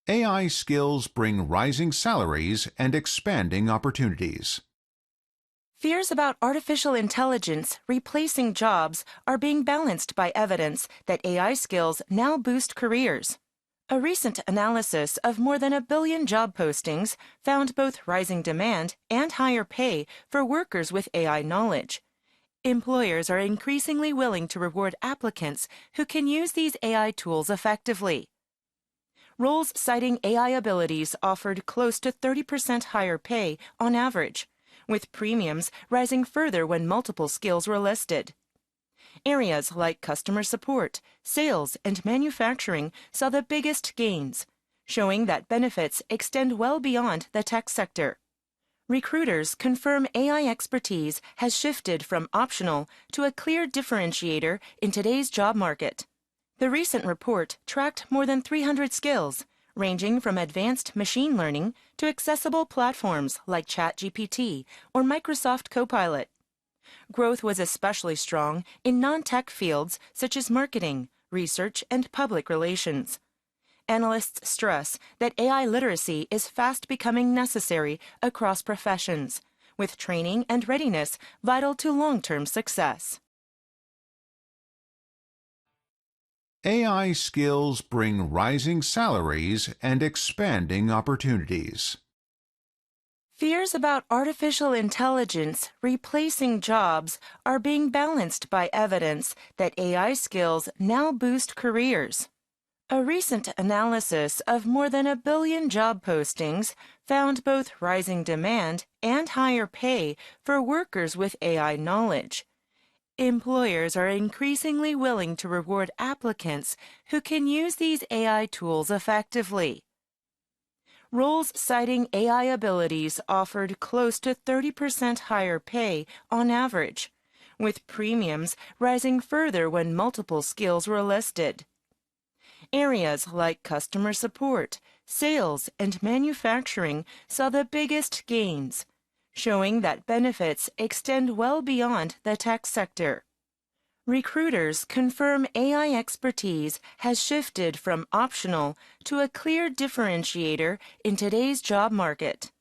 AI skills bring rising salaries and expanding opportunities. Fears about artificial intelligence replacing jobs are being balanced by evidence that AI skills now boost careers. A recent analysis of more than 1 billion job postings found both rising demand and higher pay for workers with AI knowledge. Employers are increasingly willing to reward applicants who can use these AI tools effectively. Roles citing AI abilities offered close to 30% higher pay on average, with premiums rising further when multiple skills were listed. Areas like customer support, sales, and manufacturing saw the biggest gains, showing that benefits extend well beyond the tech sector. Recruiters confirm AI expertise has shifted from optional to a clear differentiator in today's job market. The recent report tracked more than 300 skills, ranging from advanced machine learning to accessible platforms like ChatGPT or Microsoft Copilot. Growth was especially strong in non-tech fields such as marketing, research, and public relations. Analysts stress that AI literacy is fast becoming necessary across professions, with training and readiness vital to long-term success. AI skills bring rising salaries and expanding opportunities. Fears about artificial intelligence replacing jobs are being balanced by evidence that AI skills now boost careers. A recent analysis of more than 1 billion job postings found both rising demand and higher pay for workers with AI knowledge. Employers are increasingly willing to reward applicants who can use these AI tools effectively. Roles citing AI abilities offered close to 30% higher pay on average, with premiums rising further when multiple skills were listed. Areas like customer support, sales, and manufacturing saw the biggest gains, showing that benefits extend well beyond the tech sector. Recruiters confirm AI expertise has shifted from optional to a clear differentiator in today's job market.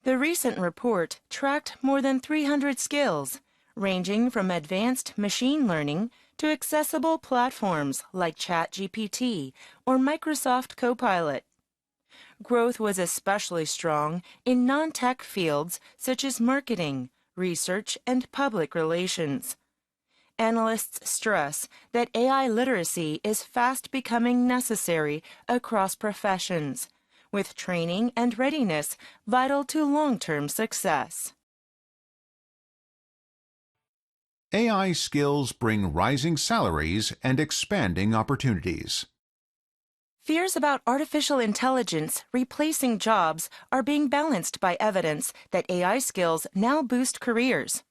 The recent report tracked more than 300 skills, ranging from advanced machine learning to accessible platforms like ChatGPT or Microsoft Copilot. Growth was especially strong in non-tech fields such as marketing, research, and public relations. Analysts stress that AI literacy is fast becoming necessary across professions, with training and readiness vital to long-term success. AI skills bring rising salaries and expanding opportunities. Fears about artificial intelligence replacing jobs are being balanced by evidence that AI skills now boost careers.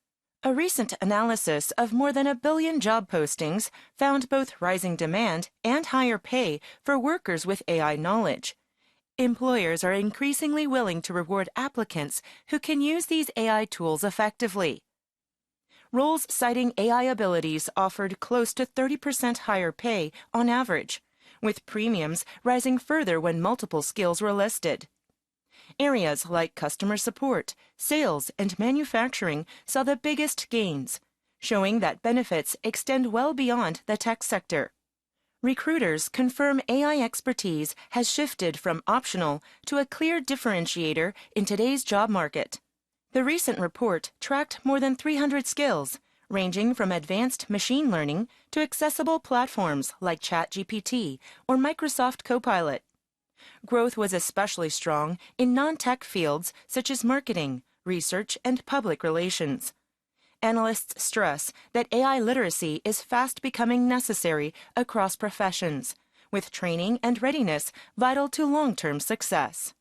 A recent analysis of more than 1 billion job postings found both rising demand and higher pay for workers with AI knowledge. Employers are increasingly willing to reward applicants who can use these AI tools effectively. Roles citing AI abilities offered close to 30% higher pay on average, with premiums rising further when multiple skills were listed. Areas like customer support, sales, and manufacturing saw the biggest gains, showing that benefits extend well beyond the tech sector. Recruiters confirm AI expertise has shifted from optional to a clear differentiator in today's job market. The recent report tracked more than 300 skills, ranging from advanced machine learning to accessible platforms like ChatGPT or Microsoft Copilot. Growth was especially strong in non-tech fields such as marketing, research, and public relations. Analysts stress that AI literacy is fast becoming necessary across professions, with training and readiness vital to long-term success.